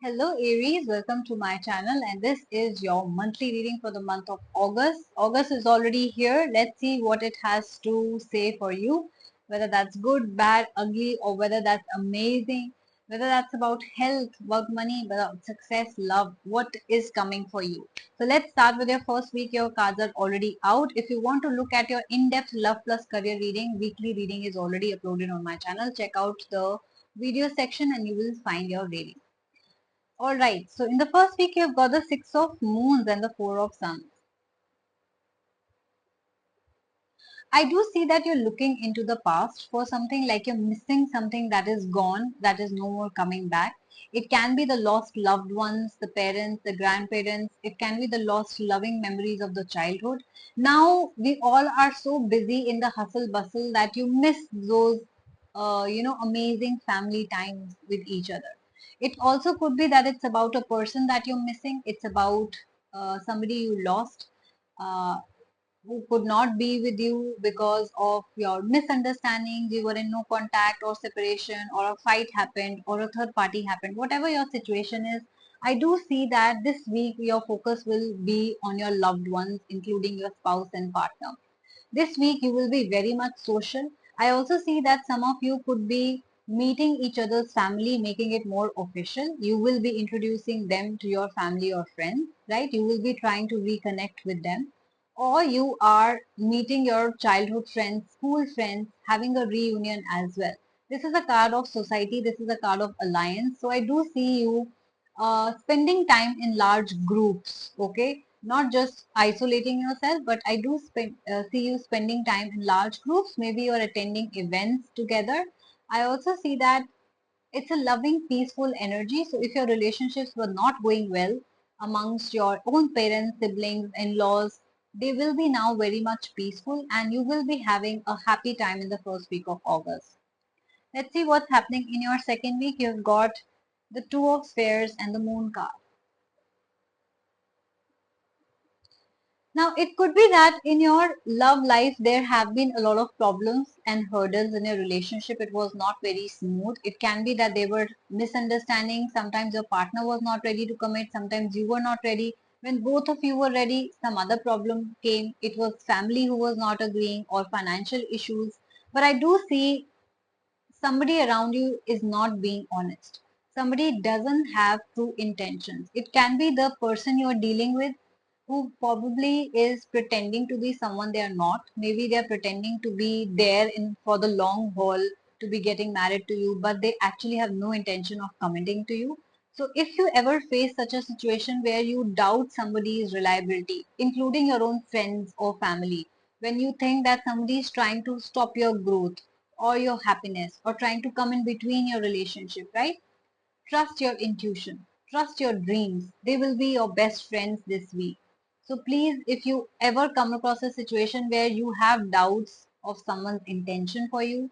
Hello Aries, welcome to my channel and this is your monthly reading for the month of August. August is already here. Let's see what it has to say for you. Whether that's good, bad, ugly or whether that's amazing. Whether that's about health, about money, about success, love. What is coming for you? So let's start with your first week. Your cards are already out. If you want to look at your in-depth love plus career reading, weekly reading is already uploaded on my channel. Check out the video section and you will find your reading. All right, so in the first week, you've got the Six of Moons and the Four of Suns. I do see that you're looking into the past for something like you're missing something that is gone, that is no more coming back. It can be the lost loved ones, the parents, the grandparents. It can be the lost loving memories of the childhood. Now we all are so busy in the hustle bustle that you miss those, amazing family times with each other. It also could be that it's about a person that you're missing. It's about somebody you lost. Who could not be with you because of your misunderstandings, you were in no contact or separation, or a fight happened, or a third party happened, whatever your situation is. I do see that this week your focus will be on your loved ones, including your spouse and partner. This week you will be very much social. I also see that some of you could be meeting each other's family, making it more official. You will be introducing them to your family or friends, right? You will be trying to reconnect with them. Or you are meeting your childhood friends, school friends, having a reunion as well. This is a card of society. This is a card of alliance. So I do see you spending time in large groups, okay? Not just isolating yourself, but I do see you spending time in large groups. Maybe you're attending events together. I also see that it's a loving, peaceful energy. So if your relationships were not going well amongst your own parents, siblings, in-laws, they will be now very much peaceful and you will be having a happy time in the first week of August. Let's see what's happening in your second week. You've got the Two of Spheres and the Moon card. Now, it could be that in your love life, there have been a lot of problems and hurdles in your relationship. It was not very smooth. It can be that there were misunderstandings. Sometimes your partner was not ready to commit. Sometimes you were not ready. When both of you were ready, some other problem came. It was family who was not agreeing or financial issues. But I do see somebody around you is not being honest. Somebody doesn't have true intentions. It can be the person you're dealing with who probably is pretending to be someone they are not. Maybe they're pretending to be there in for the long haul to be getting married to you, but they actually have no intention of committing to you. So if you ever face such a situation where you doubt somebody's reliability, including your own friends or family, when you think that somebody is trying to stop your growth or your happiness or trying to come in between your relationship, right? Trust your intuition, trust your dreams. They will be your best friends this week. So please, if you ever come across a situation where you have doubts of someone's intention for you,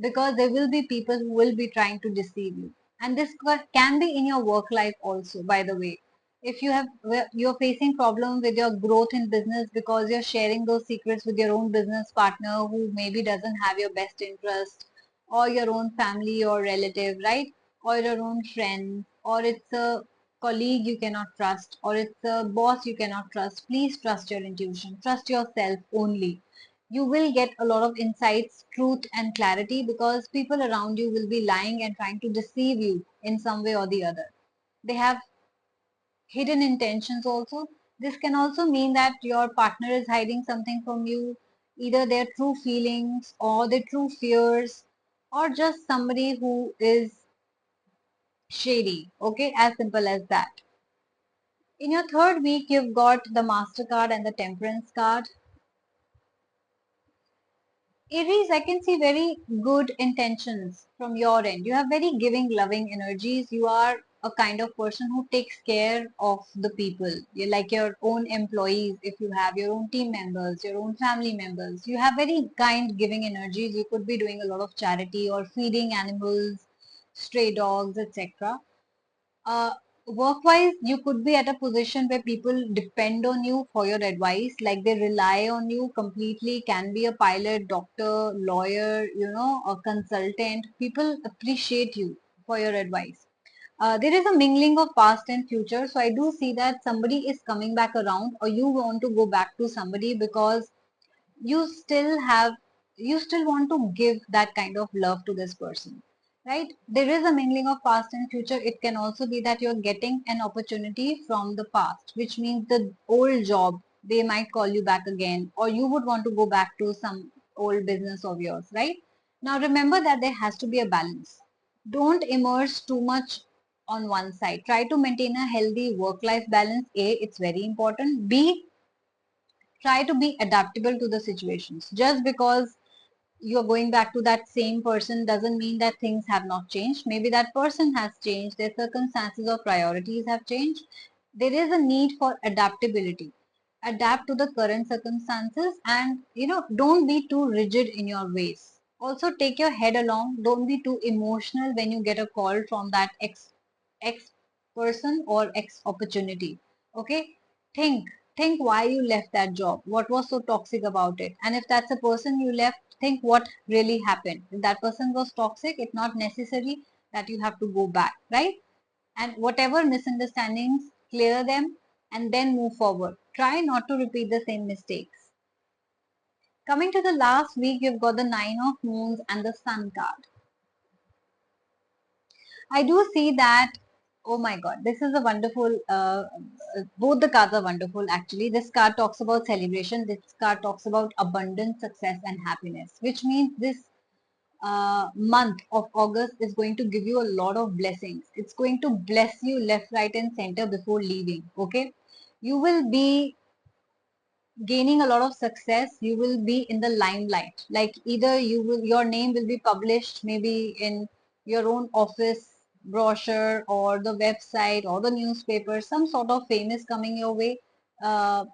because there will be people who will be trying to deceive you. And this can be in your work life also, by the way. If you're facing problem with your growth in business because you're sharing those secrets with your own business partner who maybe doesn't have your best interest, or your own family or relative, right? Or your own friend, or it's a colleague you cannot trust, or it's a boss you cannot trust. Please trust your intuition, trust yourself only. You will get a lot of insights, truth, and clarity because people around you will be lying and trying to deceive you in some way or the other. They have hidden intentions also. This can also mean that your partner is hiding something from you, either their true feelings or their true fears, or just somebody who is shady. Okay, as simple as that. In your third week, you've got the Master card and the Temperance card. Aries, I can see very good intentions from your end. You have very giving, loving energies. You are a kind of person who takes care of the people. You're like your own employees, if you have your own team members, your own family members. You have very kind, giving energies. You could be doing a lot of charity or feeding animals, stray dogs, etc. uh, Work-wise, you could be at a position where people depend on you for your advice, like they rely on you completely, can be a pilot, doctor, lawyer, a consultant. People appreciate you for your advice. There is a mingling of past and future. So I do see that somebody is coming back around, or you want to go back to somebody because you still have, you still want to give that kind of love to this person, right? There is a mingling of past and future. It can also be that you're getting an opportunity from the past, which means the old job, they might call you back again, or you would want to go back to some old business of yours, right? Now remember that there has to be a balance. Don't immerse too much on one side. Try to maintain a healthy work life balance. A, it's very important. B, try to be adaptable to the situations. Just because you're going back to that same person doesn't mean that things have not changed. Maybe that person has changed, their circumstances or priorities have changed. There is a need for adaptability. Adapt to the current circumstances, and don't be too rigid in your ways. Also take your head along. Don't be too emotional when you get a call from that ex person or ex opportunity. Okay, think think why you left that job, what was so toxic about it, and if that's a person you left, think what really happened. If that person was toxic, it's not necessary that you have to go back, right? And whatever misunderstandings, clear them and then move forward. Try not to repeat the same mistakes. Coming to the last week, you've got the Nine of Moons and the Sun card. I do see that. Oh my God, this is a wonderful. Both the cards are wonderful. Actually, this card talks about celebration. This card talks about abundance, success, and happiness, which means this month of August is going to give you a lot of blessings. It's going to bless you left, right, and center before leaving. Okay, you will be gaining a lot of success. You will be in the limelight. Like either your name will be published maybe in your own office brochure or the website or the newspaper, some sort of fame is coming your way. Uh,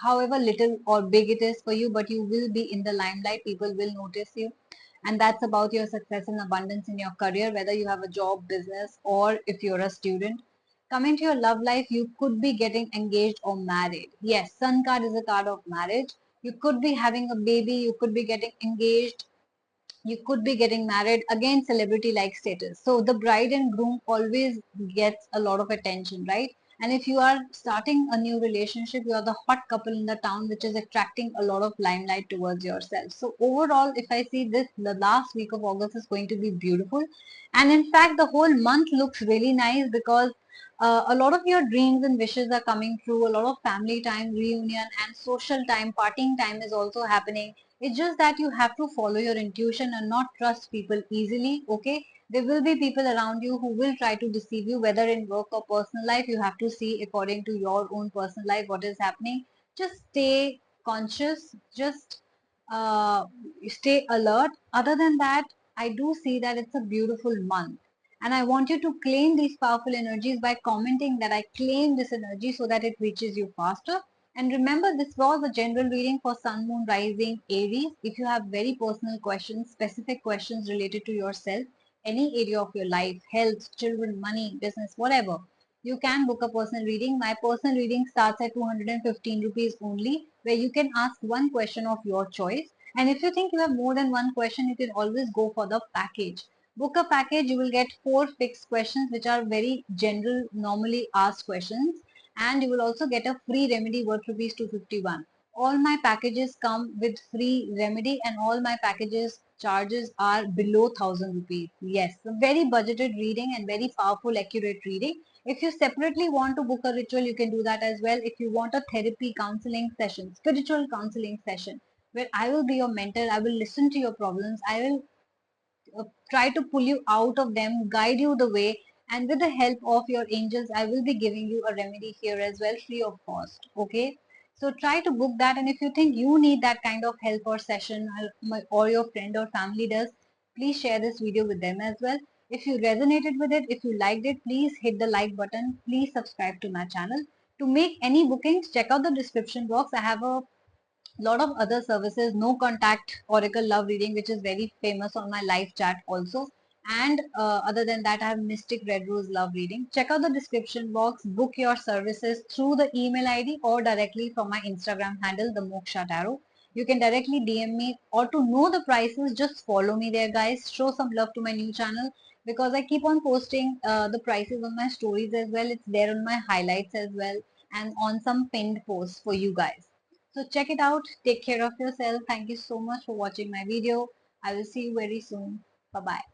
However little or big it is for you, but you will be in the limelight. People will notice you. And that's about your success and abundance in your career, whether you have a job, business, or if you're a student. Coming to your love life, you could be getting engaged or married. Yes, Sun card is a card of marriage. You could be having a baby, you could be getting engaged, you could be getting married. Again, celebrity like status. So the bride and groom always gets a lot of attention, right? And if you are starting a new relationship, you are the hot couple in the town, which is attracting a lot of limelight towards yourself. So overall, if I see this, the last week of August is going to be beautiful. And in fact, the whole month looks really nice because a lot of your dreams and wishes are coming true. A lot of family time, reunion, and social time, partying time is also happening. It's just that you have to follow your intuition and not trust people easily. Okay, there will be people around you who will try to deceive you, whether in work or personal life. You have to see according to your own personal life what is happening. Just stay conscious, just uh, stay alert. Other than that, I do see that it's a beautiful month. And I want you to claim these powerful energies by commenting that I claim this energy so that it reaches you faster. And remember, this was a general reading for Sun, Moon, Rising, Aries. If you have very personal questions, specific questions related to yourself, any area of your life, health, children, money, business, whatever, you can book a personal reading. My personal reading starts at 215 rupees only, where you can ask one question of your choice. And if you think you have more than one question, you can always go for the package. Book a package, you will get 4 fixed questions, which are very general, normally asked questions, and you will also get a free remedy worth rupees 251. All my packages come with free remedy, and all my packages charges are below 1000 rupees. Yes, a very budgeted reading and very powerful, accurate reading. If you separately want to book a ritual, you can do that as well. If you want a therapy counseling session, spiritual counseling session, where I will be your mentor, I will listen to your problems, I will try to pull you out of them, guide you the way, and with the help of your angels, I will be giving you a remedy here as well, free of cost. Okay. So try to book that, and if you think you need that kind of help or session, or your friend or family does, please share this video with them as well. If you resonated with it, if you liked it, please hit the like button. Please subscribe to my channel. To make any bookings, check out the description box. I have a lot of other services, no contact oracle love reading, which is very famous on my live chat also. And other than that, I have mystic red rose love reading. Check out the description box, book your services through the email id or directly from my Instagram handle, the Moksha Tarot. You can directly DM me, or to know the prices, just follow me there, guys. Show some love to my new channel. because I keep on posting the prices on my stories as well. It's there on my highlights as well and on some pinned posts for you guys. So check it out. Take care of yourself. Thank you so much for watching my video. I will see you very soon. Bye bye.